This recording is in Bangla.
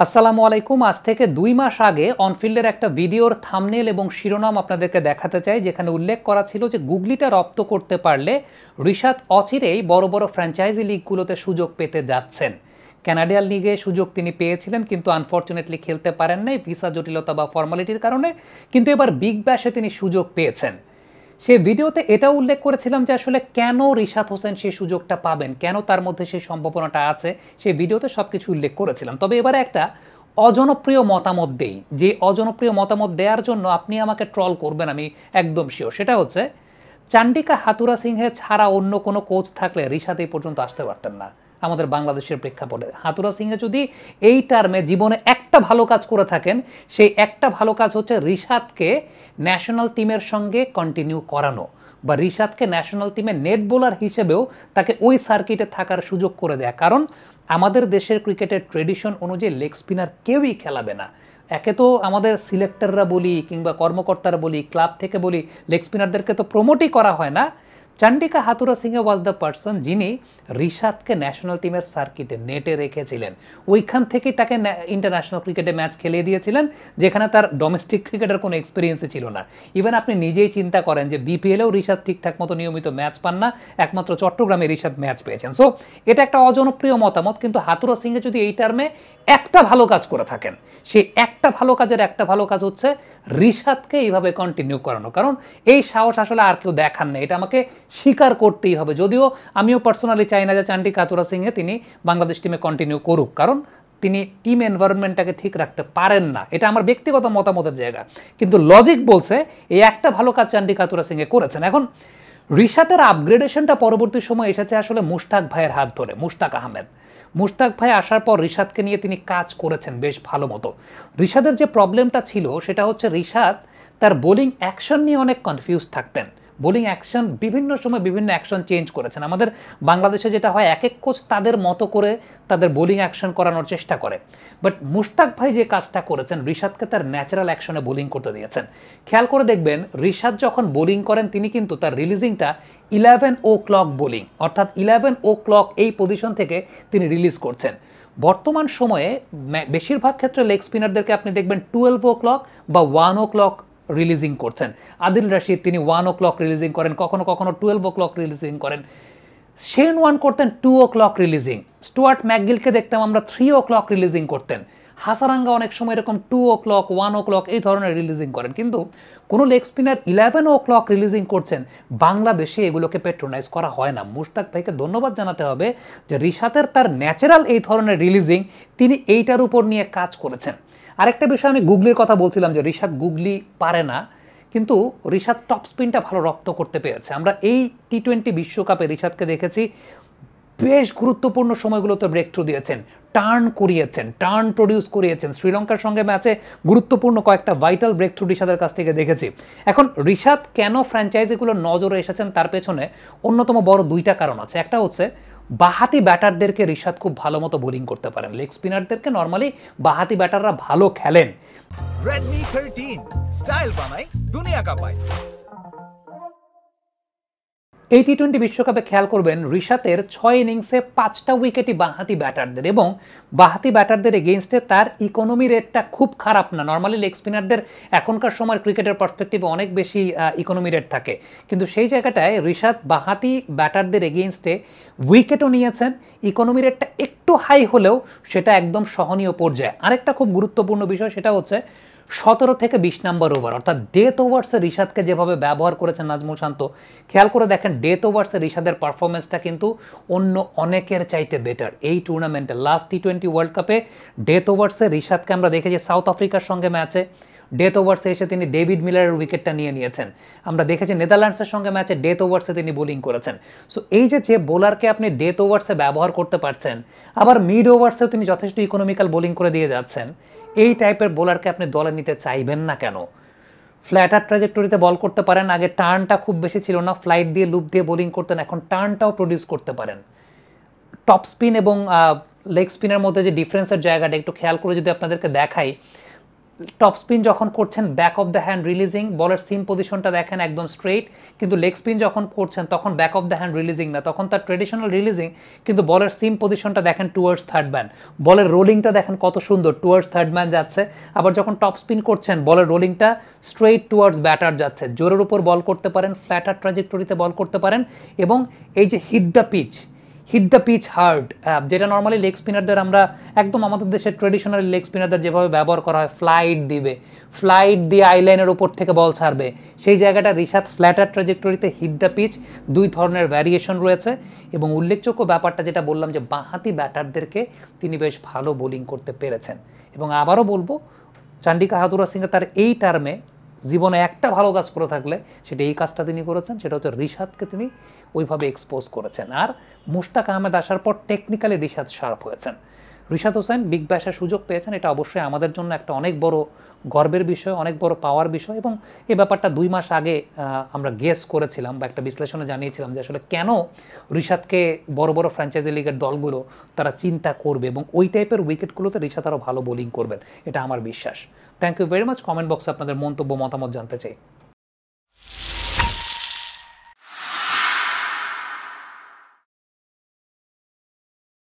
আসসালামু আলাইকুম। আজ থেকে ২ মাস আগে অনফিল্ডের একটা ভিডিওর থাম্বনেল এবং শিরোনাম আপনাদেরকে দেখাতে চাই, যেখানে উল্লেখ করা ছিল যে গুগলিটা রপ্ত করতে পারলে রিশাদ অচিরেই বড় বড় ফ্র্যাঞ্চাইজি লিগগুলোতে সুযোগ পেতে যাচ্ছেন। কানাডিয়ান লিগে সুযোগ তিনি পেয়েছিলেন, কিন্তু আনফর্চুনেটলি খেলতে পারেন নাই ভিসা জটিলতা বা ফর্মালিটির কারণে। কিন্তু এবার বিগ ব্যাশে তিনি সুযোগ পেয়েছেন। সে ভিডিওতে এটা উল্লেখ করেছিলাম যে আসলে কেন রিশাদ হোসেন সেই সুযোগটা পাবেন, কেন তার মধ্যে সেই সম্ভাবনাটা আছে, সেই ভিডিওতে সব কিছু উল্লেখ করেছিলাম। তবে এবারে একটা অজনপ্রিয় মতামত দেই, যে অজনপ্রিয় মতামত দেওয়ার জন্য আপনি আমাকে ট্রল করবেন আমি একদম শিওর। সেটা হচ্ছে, চান্ডিকা হাতুরা সিংহে ছাড়া অন্য কোনো কোচ থাকলে রিশাদ এই পর্যন্ত আসতে পারতেন না আমাদের বাংলাদেশের প্রেক্ষাপটে। হাতুরা সিংহে যদি এই টার্মে জীবনে একটা ভালো কাজ করে থাকেন, সেই একটা ভালো কাজ হচ্ছে রিশাদকে ন্যাশনাল টিমের সঙ্গে কন্টিনিউ করানো, বা রিশাদকে ন্যাশনাল টিমে নেট বোলার হিসেবেও তাকে ওই সার্কিটে থাকার সুযোগ করে দেয়া। কারণ আমাদের দেশের ক্রিকেটের ট্রেডিশন অনুযায়ী লেগ স্পিনার কেউই খেলাবে না। একে তো আমাদের সিলেক্টররা বলি কিংবা কর্মকর্তারা বলি, ক্লাব থেকে বলি, লেগ স্পিনারদেরকে তো প্রমোটই করা হয় না। চান্ডিকা হাতুরা সিংহে ওয়াজ দ্য পার্সন যিনি রিশাদকে ন্যাশনাল টিমের সার্কিটে নেটে রেখেছিলেন। ওইখান থেকেই তাকে ইন্টারন্যাশনাল ক্রিকেটে ম্যাচ খেলিয়ে দিয়েছিলেন, যেখানে তার ডোমেস্টিক ক্রিকেটের কোনো এক্সপিরিয়েন্সই ছিল না। ইভেন আপনি নিজেই চিন্তা করেন যে বিপিএলেও রিশাদ ঠিকঠাক মতো নিয়মিত ম্যাচ পান না, একমাত্র চট্টগ্রামে রিশাদ ম্যাচ পেয়েছেন। সো এটা একটা অজনপ্রিয় মতামত, কিন্তু হাতুরা সিংহে যদি এই টার্মে একটা ভালো কাজ করে থাকেন, সেই একটা ভালো কাজের একটা ভালো কাজ হচ্ছে রিশাদকে এইভাবে কন্টিনিউ করানো। কারণ এই সাহস আসলে আর কেউ দেখান না, এটা আমাকে স্বীকার করতেই হবে। যদিও আমিও পার্সোনালি চাই না যে চান্ডিকা হাতুরা সিংহে তিনি বাংলাদেশ টিমে কন্টিনিউ করুক, কারণ তিনি টিম এনভায়রনমেন্টটাকে ঠিক রাখতে পারেন না, এটা আমার ব্যক্তিগত মতামতের জায়গা। কিন্তু লজিক বলছে এই একটা ভালো কাজ চান্ডিকা হাতুরা সিংহে করেছেন। এখন রিশাদের আপগ্রেডেশনটা পরবর্তী সময় এসেছে আসলে মুশতাক ভাইয়ের হাত ধরে। মুশতাক আহমেদ, মুশতাক ভাই আসার পর রিশাদকে নিয়ে তিনি কাজ করেছেন বেশ ভালো মতো। রিশাদের যে প্রবলেমটা ছিল সেটা হচ্ছে, রিশাদ তার বোলিং অ্যাকশন নিয়ে অনেক কনফিউজ থাকতেন। বোলিং অ্যাকশন বিভিন্ন সময় বিভিন্ন অ্যাকশন চেঞ্জ করেছেন। আমাদের বাংলাদেশে যেটা হয়, এক এক কোচ তাদের মতো করে তাদের বোলিং অ্যাকশন করানোর চেষ্টা করে। বাট মুশতাক ভাই যে কাজটা করেছেন, রিশাদকে তার ন্যাচারাল অ্যাকশনে বোলিং করতে দিয়েছেন। খেয়াল করে দেখবেন, রিশাদ যখন বোলিং করেন তিনি কিন্তু তার রিলিজিংটা 11 o'clock বোলিং, অর্থাৎ 11 o'clock এই পজিশন থেকে তিনি রিলিজ করছেন। বর্তমান সময়ে বেশিরভাগ ক্ষেত্রে লেগ স্পিনারদেরকে আপনি দেখবেন 12 o'clock বা 1 o'clock রিলিজিং করছেন। আদিল রাশিদ তিনি 1 o'clock রিলিজিং করেন, কখনো কখনো 12 o'clock রিলিজিং করেন। শেন ওয়ান করতেন 2 o'clock রিলিজিং। স্টুয়ার্ট ম্যাকগিলকে দেখতাম আমরা 3 o'clock রিলিজিং করতেন। হাসারাঙ্গা অনেক সময় এরকম 2 o'clock 1 o'clock এই ধরনের রিলিজিং করেন। কিন্তু কোনো লেগ স্পিনার 11 o'clock রিলিজিং করছেন, বাংলাদেশে এগুলোকে পেট্রোনাইজ করা হয় না। মুশতাক ভাইকে ধন্যবাদ জানাতে হবে যে রিশাদের তার ন্যাচারাল এই ধরনের রিলিজিং, তিনি এইটার উপর নিয়ে কাজ করেছেন। আরেকটা বিষয়, আমি গুগলির কথা বলছিলাম যে রিশাদ গুগলি পারে না, কিন্তু রিশাদ টপ স্পিনটা ভালো রপ্ত করতে পেরেছে। আমরা এই টি-20 বিশ্বকাপে রিশাদকে দেখেছি বেশ গুরুত্বপূর্ণ সময়গুলোতে ব্রেক থ্রু দিয়েছেন, টার্ন করিয়েছেন, টার্ন প্রডিউস করিয়েছেন। শ্রীলঙ্কার সঙ্গে ম্যাচে গুরুত্বপূর্ণ কয়েকটা ভাইটাল ব্রেক থ্রু রিশাদের কাছ থেকে দেখেছি। এখন রিশাদ কেন ফ্র্যাঞ্চাইজিগুলোর নজরে এসেছেন, তার পেছনে অন্যতম বড় দুইটা কারণ আছে। একটা হচ্ছে, বাহাতি ব্যাটারদেরকে রিশাদ খুব ভালো মতো বোলিং করতে পারেন। লেগ স্পিনারদেরকে নর্মালি বাহাতি ব্যাটাররা ভালো খেলেন। Redmi 13 স্টাইল বানাই দুনিয়া কাঁপায়। এই টি-20 বিশ্বকাপে খেয়াল করবেন, রিশাদের 6 ইনিংসে 5টা উইকেটই বাঁহাতি ব্যাটারদের, এবং বাঁহাতি ব্যাটারদের এগেইনস্টে তার ইকোনমি রেটটা খুব খারাপ না। নর্মালি লেগ স্পিনারদের এখনকার সময়ের ক্রিকেটের পার্সপেক্টিভে অনেক বেশি ইকোনমি রেট থাকে, কিন্তু সেই জায়গাটায় রিশাদ বাঁহাতি ব্যাটারদের এগেইনস্টে উইকেটও নিয়েছেন। ইকোনমি রেটটা একটু হাই হলেও সেটা একদম সহনীয় পর্যায়ে। আরেকটা খুব গুরুত্বপূর্ণ বিষয়, সেটা হচ্ছে 17 থেকে 20 নম্বর ওভার, অর্থাৎ ডেথ ওভার্সে রিশাদকে যেভাবে ব্যবহার করেছেন নাজমুল শান্ত, খেয়াল করে দেখেন ডেথ ওভার্সে রিশাদের পারফরমেন্সটা কিন্তু অন্য অনেকের চাইতে বেটার। এই টুর্নামেন্টে লাস্ট টি-20 ওয়ার্ল্ড কাপে ডেথ ওভার্সে রিশাদকে আমরা দেখেছি সাউথ আফ্রিকার সঙ্গে ম্যাচে ডেথ ওভার্সে এসে তিনি ডেভিড মিলারের উইকেটটা নিয়ে নিয়েছেন। আমরা দেখেছি নেদারল্যান্ডসের সঙ্গে ম্যাচে ডেথ ওভার্সে তিনি বোলিং করেছেন। সো এই যে বোলারকে আপনি ডেথ ওভার্সে ব্যবহার করতে পারছেন, আবার মিড ওভার্সেও তিনি যথেষ্ট ইকোনমিক্যাল বোলিং করে দিয়ে যাচ্ছেন, এই টাইপের বোলারকে আপনি দলে নিতে চাইবেন না কেন? ফ্ল্যাটার ট্র্যাজেক্টরিতে বল করতে পারেন, আগে টার্নটা খুব বেশি ছিল না, ফ্লাইট দিয়ে লুপ দিয়ে বোলিং করতেন, এখন টার্নটাও প্রডিউস করতে পারেন। টপ স্পিন এবং লেগ স্পিনের মধ্যে যে ডিফারেন্সের জায়গাটা একটু খেয়াল করে যদি আপনাদেরকে দেখাই, টপ স্পিন যখন করছেন back of the hand releasing, বলের সিম পজিশনটা দেখেন একদম স্ট্রেইট, কিন্তু লেগ স্পিন যখন করছেন তখন back of the hand releasing না, তখন তার ট্রেডিশনাল রিলিজিং, কিন্তু বলের সিম পজিশনটা দেখেন টুয়ার্ডস থার্ড ম্যান, বলের রোলিংটা দেখেন কত সুন্দর টুয়ার্ডস থার্ড ম্যান যাচ্ছে। আবার যখন টপ স্পিন করছেন বলের রোলিংটা স্ট্রেইট টুয়ার্ডস ব্যাটার যাচ্ছে। জোরের উপর বল করতে পারেন, ফ্ল্যাটার ট্র্যাজেক্টরিতে বল করতে পারেন, এবং এই যে হিট দ্য পিচ হার্ড, যেটা নর্মালি লেগ স্পিনারদের আমরা একদম আমাদের দেশের ট্রেডিশনাল লেগ স্পিনারদের যেভাবে ব্যবহার করা হয়, ফ্লাইট দিয়ে আইলাইনের উপর থেকে বল ছাড়বে, সেই জায়গাটা রিশাদ ফ্ল্যাটার ট্র্যাজেক্টরিতে হিট দ্য পিচ, দুই ধরনের ভ্যারিয়েশন রয়েছে। এবং উল্লেখযোগ্য ব্যাপারটা যেটা বললাম যে বাঁহাতি ব্যাটারদেরকে তিনি বেশ ভালো বোলিং করতে পেরেছেন। এবং আবারও বলবো, চান্ডিকা হাথুরুসিংহে সিংহে তার এই টার্মে জীবনে একটা ভালো কাজ করে থাকলে সেটা এই কাজটা তিনি করেছেন, সেটা হচ্ছে রিশাদকে তিনি ওইভাবে এক্সপোজ করেছেন। আর মুশতাক আহমেদ আসার পর টেকনিক্যালি রিশাদ শার্প হয়েছেন। রিশাদ হোসেন বিগ ব্যাশের সুযোগ পেয়েছেন, এটা অবশ্যই আমাদের জন্য একটা অনেক বড় গর্বের বিষয়, অনেক বড় পাওয়ার বিষয়। এবং এই ব্যাপারটা 2 মাস আগে আমরা গেস করেছিলাম বা একটা বিশ্লেষণে জানিয়েছিলাম যে আসলে কেন রিশাদকে বড় বড় ফ্র্যাঞ্চাইজি লিগের দলগুলো তারা চিন্তা করবে, এবং ওই টাইপের উইকেটগুলোতে রিশাদ আরও ভালো বোলিং করবেন, এটা আমার বিশ্বাস। Thank you very much. Comment বক্সে আপনাদের মন্তব্য মতামত জানতে চাই।